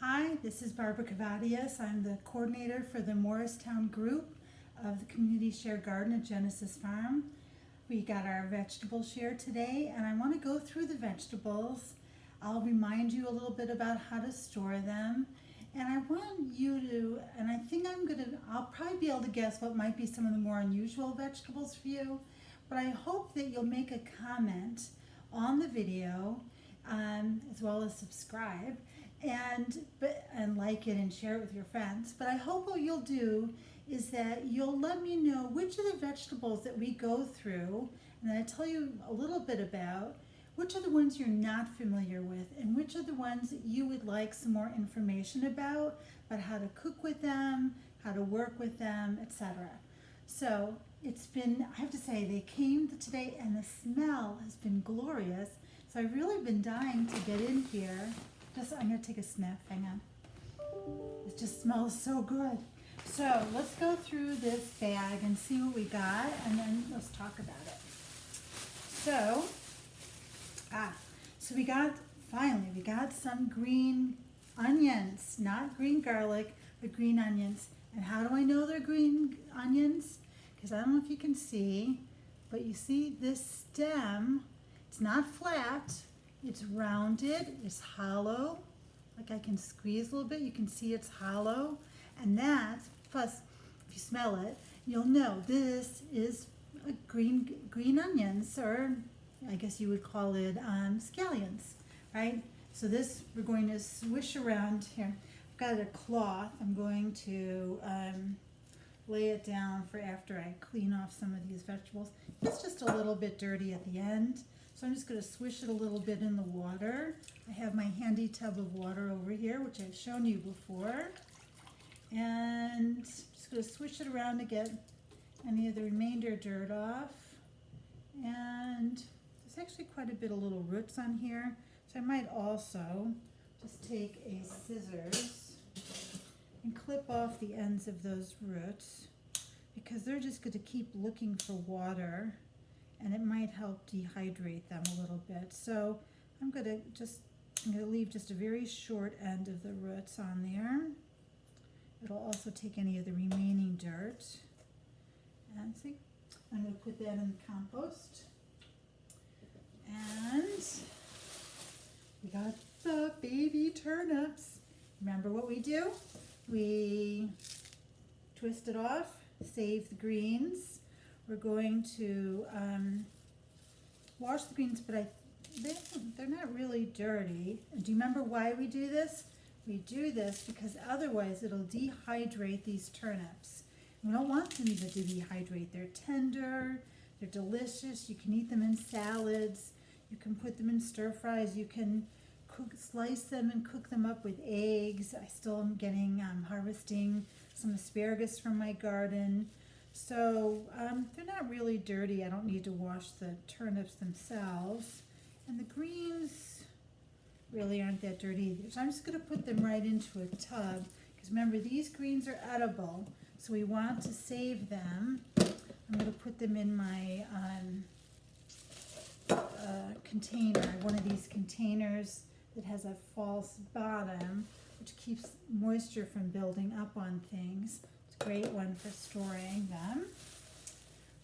Hi, this is Barbara Cavadius. I'm the coordinator for the Morristown group of the Community Share Garden at Genesis Farm. We got our vegetable share today, and I want to go through the vegetables. I'll remind you a little bit about how to store them, and I want you to, and I think I'll probably be able to guess what might be some of the more unusual vegetables for you, but I hope that you'll make a comment on the video, as well as subscribe and like it and share it with your friends. But I hope what you'll do is that you'll let me know which of the vegetables that we go through, and I tell you a little bit about which are the ones you're not familiar with and which are the ones that you would like some more information about how to cook with them, how to work with them, etc. So I have to say, they came today and the smell has been glorious. So I've really been dying to get in here. I'm going to take a sniff, hang on. It just smells so good. So let's go through this bag and see what we got, and then let's talk about it. So we got some green onions, not green garlic, but green onions. And how do I know they're green onions? Because I don't know if you can see, but you see this stem, it's not flat. It's rounded, it's hollow, like I can squeeze a little bit, you can see it's hollow, and plus, if you smell it, you'll know this is a green onions, or I guess you would call it scallions, right? So this, we're going to swish around here. I've got a cloth, I'm going to lay it down for after I clean off some of these vegetables. It's just a little bit dirty at the end. So I'm just going to swish it a little bit in the water. I have my handy tub of water over here, which I've shown you before. And just going to swish it around to get any of the remainder dirt off. And there's actually quite a bit of little roots on here. So I might also just take a scissors and clip off the ends of those roots, because they're just going to keep looking for water, and it might help dehydrate them a little bit. So I'm going to leave just a very short end of the roots on there. It'll also take any of the remaining dirt. And see, I'm going to put that in the compost. And we got the baby turnips. Remember what we do? We twist it off, save the greens. We're going to wash the greens, but they're not really dirty. And do you remember why we do this? We do this because otherwise it'll dehydrate these turnips. We don't want them to dehydrate. They're tender, they're delicious. You can eat them in salads. You can put them in stir fries. You can slice them and cook them up with eggs. I still am harvesting some asparagus from my garden. So they're not really dirty. I don't need to wash the turnips themselves. And the greens really aren't that dirty either. So I'm just going to put them right into a tub, because remember, these greens are edible, so we want to save them. I'm going to put them in my container, one of these containers that has a false bottom, which keeps moisture from building up on things. Great one for storing them.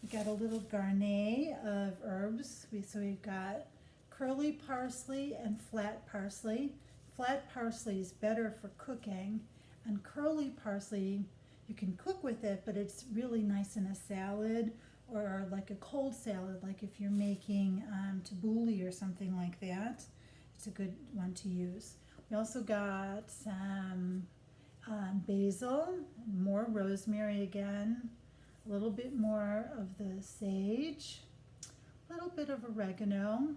We got a little garnet of herbs. So we've got curly parsley and flat parsley. Flat parsley is better for cooking, and curly parsley, you can cook with it, but it's really nice in a salad or like a cold salad, like if you're making tabbouleh or something like that. It's a good one to use. We also got some basil, more rosemary again, a little bit more of the sage, a little bit of oregano,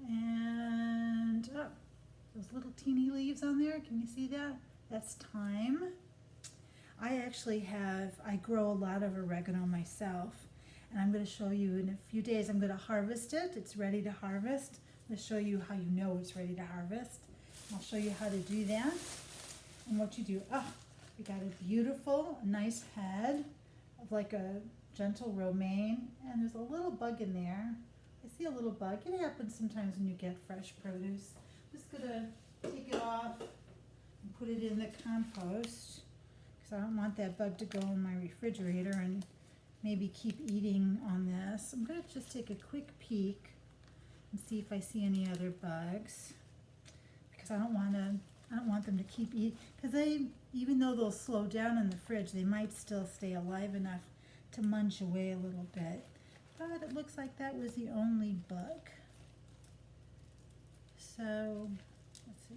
and those little teeny leaves on there, can you see that? That's thyme. I grow a lot of oregano myself, and I'm going to show you in a few days. I'm going to harvest it. It's ready to harvest. I'm going to show you how you know it's ready to harvest. I'll show you how to do that. And what you do, we got a beautiful, nice head of like a gentle romaine, and there's a little bug in there. I see a little bug. It happens sometimes when you get fresh produce. I'm just gonna take it off and put it in the compost because I don't want that bug to go in my refrigerator and maybe keep eating on this. I'm going to just take a quick peek and see if I see any other bugs because I don't want them to keep eating because even though they'll slow down in the fridge, they might still stay alive enough to munch away a little bit. But it looks like that was the only bug. So let's see,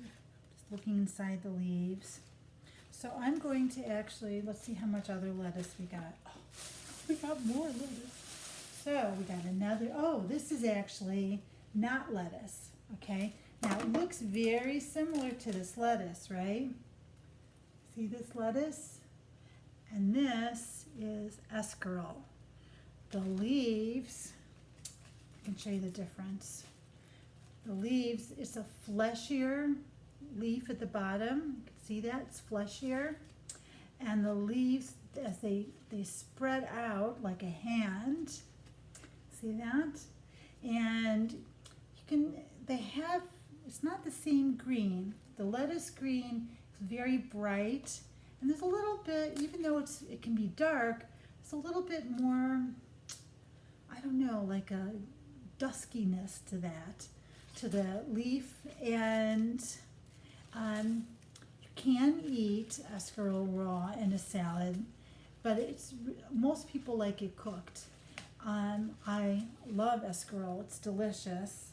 just looking inside the leaves. So I'm going to actually, let's see how much other lettuce we got. Oh, we got more lettuce. So we got another, oh, this is actually not lettuce, okay? Now it looks very similar to this lettuce, right? See this lettuce? And this is escarole. The leaves, I can show you the difference. The leaves, it's a fleshier leaf at the bottom. You can see that, it's fleshier. And the leaves, as they spread out like a hand, see that? And it's not the same green. The lettuce green is very bright. And there's a little bit, even though it can be dark, it's a little bit more, I don't know, like a duskiness to that, to the leaf. And you can eat escarole raw in a salad, but most people like it cooked. I love escarole, it's delicious.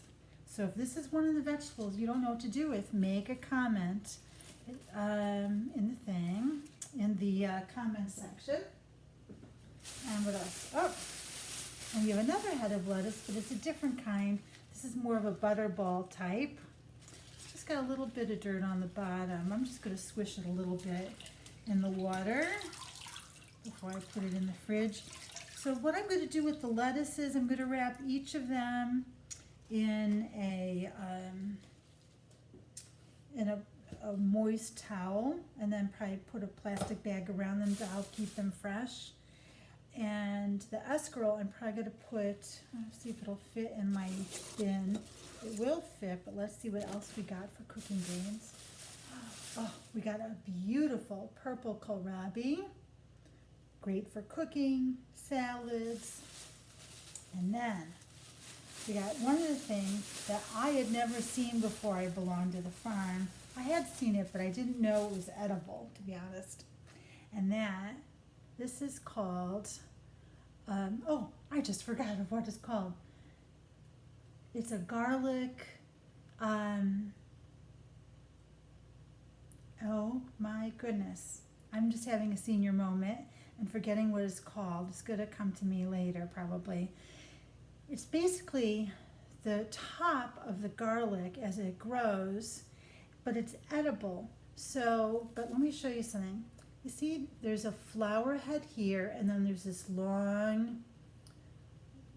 So if this is one of the vegetables you don't know what to do with, make a comment in the comment section. And what else? Oh, and we have another head of lettuce, but it's a different kind. This is more of a butterball type. It's just got a little bit of dirt on the bottom. I'm just going to swish it a little bit in the water before I put it in the fridge. So what I'm going to do with the lettuce is I'm going to wrap each of them in a moist towel, and then probably put a plastic bag around them to help keep them fresh. And the escarole, I'm probably going to put, let's see if it'll fit in my bin. It will fit, but let's see what else we got for cooking greens. Oh, we got a beautiful purple kohlrabi. Great for cooking, salads. And then we got one of the things that I had never seen before I belonged to the farm. I had seen it, but I didn't know it was edible, to be honest. And this is called, oh, I just forgot of what it's called. It's a garlic, oh my goodness. I'm just having a senior moment and forgetting what it's called. It's going to come to me later, probably. It's basically the top of the garlic as it grows, but it's edible. So, but let me show you something. You see, there's a flower head here, and then there's this long,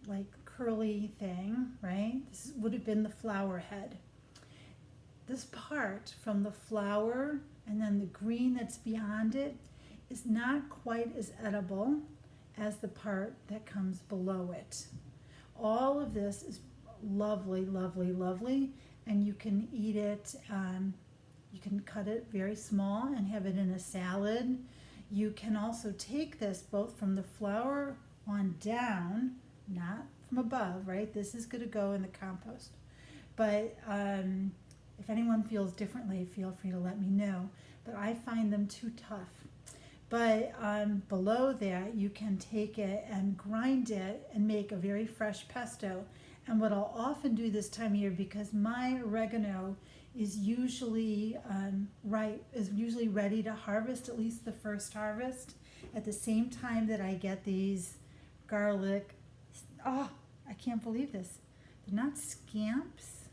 like curly thing, right? This would have been the flower head. This part from the flower and then the green that's beyond it is not quite as edible as the part that comes below it. All of this is lovely, lovely, lovely, and you can eat it, you can cut it very small and have it in a salad. You can also take this both from the flower on down, not from above, right? This is going to go in the compost. But if anyone feels differently, feel free to let me know. But I find them too tough. But below that, you can take it and grind it and make a very fresh pesto. And what I'll often do this time of year, because my oregano is usually ready to harvest, at least the first harvest, at the same time that I get these garlic. Oh, I can't believe this. They're not scamps.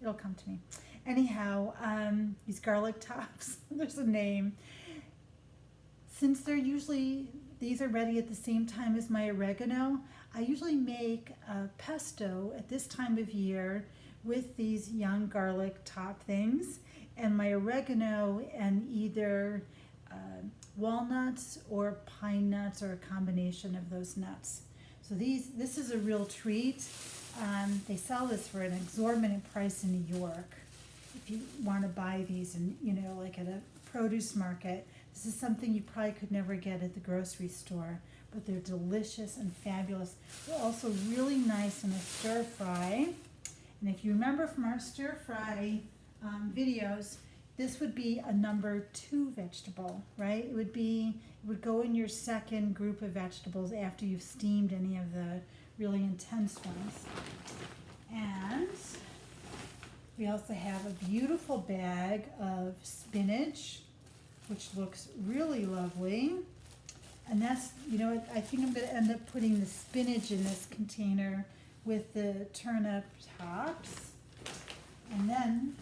It'll come to me. Anyhow, these garlic tops, there's a name. Since these are ready at the same time as my oregano, I usually make a pesto at this time of year with these young garlic top things and my oregano and either walnuts or pine nuts or a combination of those nuts. So this is a real treat. They sell this for an exorbitant price in New York. if you want to buy these and, you know, like at a produce market. This is something you probably could never get at the grocery store, but they're delicious and fabulous. They're also really nice in a stir fry. And if you remember from our stir fry videos, this would be a number 2 vegetable, right? It would go in your second group of vegetables after you've steamed any of the really intense ones. And we also have a beautiful bag of spinach, which looks really lovely. And that's, you know, I think I'm going to end up putting the spinach in this container with the turnip tops. And then,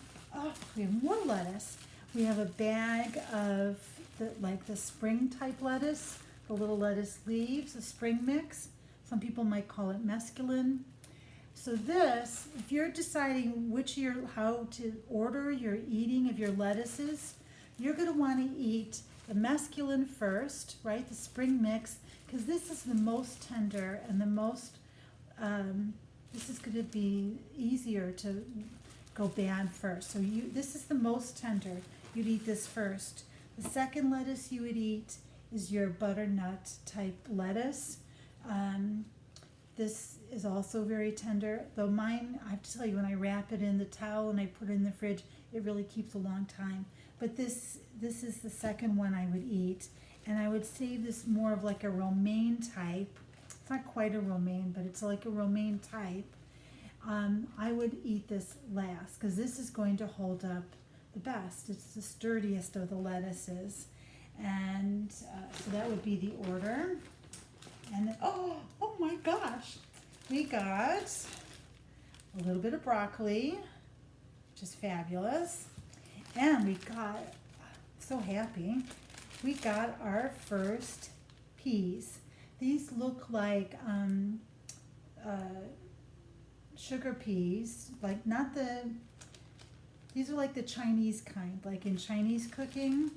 we have more lettuce. We have a bag of the spring type lettuce, the little lettuce leaves, a spring mix. Some people might call it mesclun. So this, if you're deciding how to order your eating of your lettuces, you're going to want to eat the mesclun first, right? The spring mix, because this is the most tender and the most, this is going to be easier to go bad first. So this is the most tender. You'd eat this first. The second lettuce you would eat is your butternut type lettuce. This is also very tender, though mine, I have to tell you, when I wrap it in the towel and I put it in the fridge, it really keeps a long time. But this is the second one I would eat, and I would save this more of like a romaine type. It's not quite a romaine, but it's like a romaine type. I would eat this last because this is going to hold up the best. It's the sturdiest of the lettuces. And so that would be the order. And then, oh my gosh, we got a little bit of broccoli, which is fabulous. And we got, so happy, we got our first peas. These look like sugar peas, like these are like the Chinese kind, like in Chinese cooking.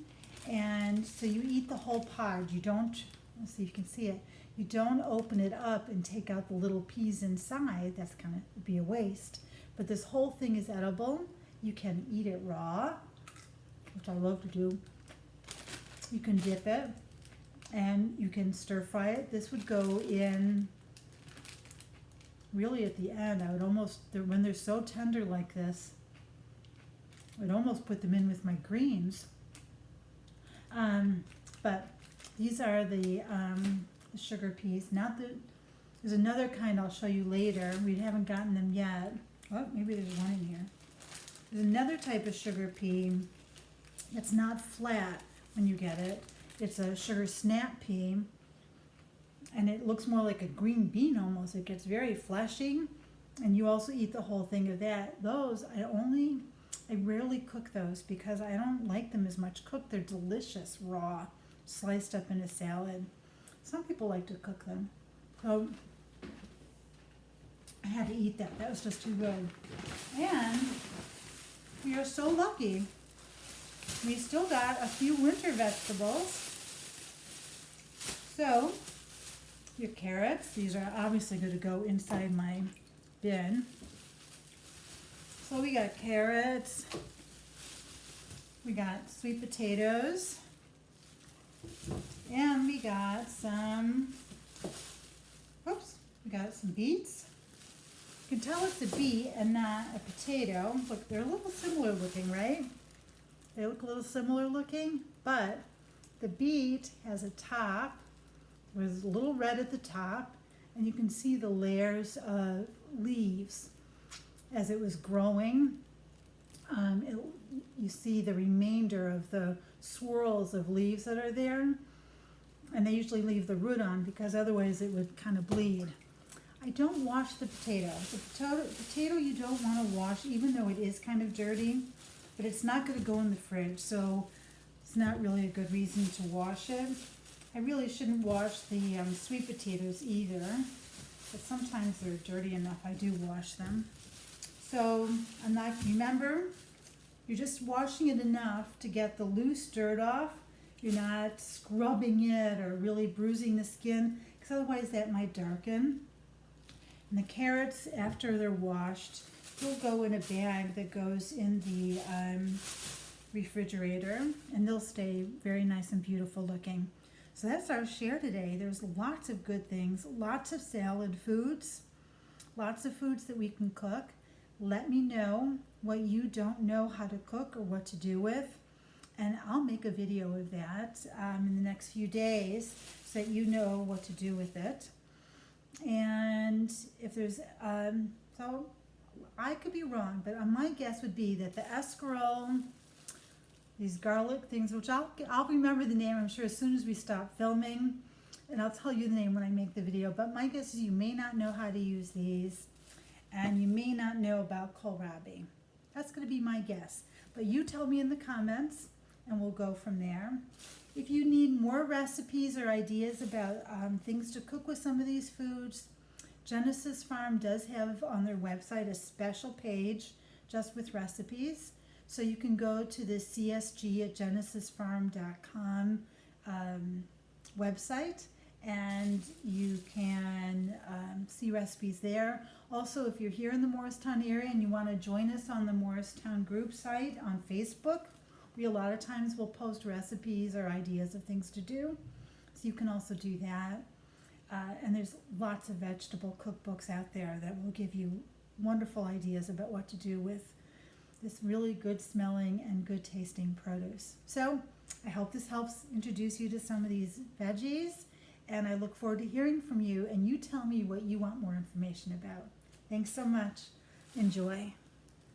And so you eat the whole pod. You don't, let's see if you can see it. You don't open it up and take out the little peas inside. That's kind of be a waste. But this whole thing is edible. You can eat it raw, which I love to do. You can dip it and you can stir fry it. This would go in really at the end. I would almost, when they're so tender like this, I'd almost put them in with my greens. But these are the sugar peas. There's another kind I'll show you later. We haven't gotten them yet. Oh, maybe there's one in here. There's another type of sugar pea that's not flat when you get it. It's a sugar snap pea, and it looks more like a green bean almost. It gets very fleshy, and you also eat the whole thing of that. Those, I rarely cook those because I don't like them as much cooked. They're delicious raw, sliced up in a salad. Some people like to cook them. So I had to eat that. That was just too good. And we are so lucky. We still got a few winter vegetables. So your carrots, these are obviously going to go inside my bin. So we got carrots, we got sweet potatoes, and we got some beets. You can tell it's a beet and not a potato. Look, they're a little similar looking, right? They look a little similar looking, but the beet has a top with a little red at the top, and you can see the layers of leaves as it was growing. You see the remainder of the swirls of leaves that are there, and they usually leave the root on because otherwise it would kind of bleed. I don't wash the potato. The potato you don't want to wash, even though it is kind of dirty, but it's not going to go in the fridge, so it's not really a good reason to wash it. I really shouldn't wash the sweet potatoes either, but sometimes they're dirty enough I do wash them. So remember, you're just washing it enough to get the loose dirt off. You're not scrubbing it or really bruising the skin, because otherwise that might darken. And the carrots, after they're washed, will go in a bag that goes in the refrigerator, and they'll stay very nice and beautiful looking. So that's our share today. There's lots of good things, lots of salad foods, lots of foods that we can cook. Let me know what you don't know how to cook or what to do with, and I'll make a video of that in the next few days so that you know what to do with it. And if there's, so I could be wrong, but my guess would be that the escarole, these garlic things, which I'll remember the name, I'm sure, as soon as we stop filming, and I'll tell you the name when I make the video, but my guess is you may not know how to use these, and you may not know about kohlrabi. That's going to be my guess. But you tell me in the comments, and we'll go from there. If you need more recipes or ideas about things to cook with some of these foods, Genesis Farm does have on their website a special page just with recipes. So you can go to the csg@genesisfarm.com website, and you can see recipes there. Also, if you're here in the Morristown area and you want to join us on the Morristown group site on Facebook, we a lot of times will post recipes or ideas of things to do. So you can also do that. And there's lots of vegetable cookbooks out there that will give you wonderful ideas about what to do with this really good smelling and good tasting produce. So I hope this helps introduce you to some of these veggies, and I look forward to hearing from you, and you tell me what you want more information about. Thanks so much. Enjoy.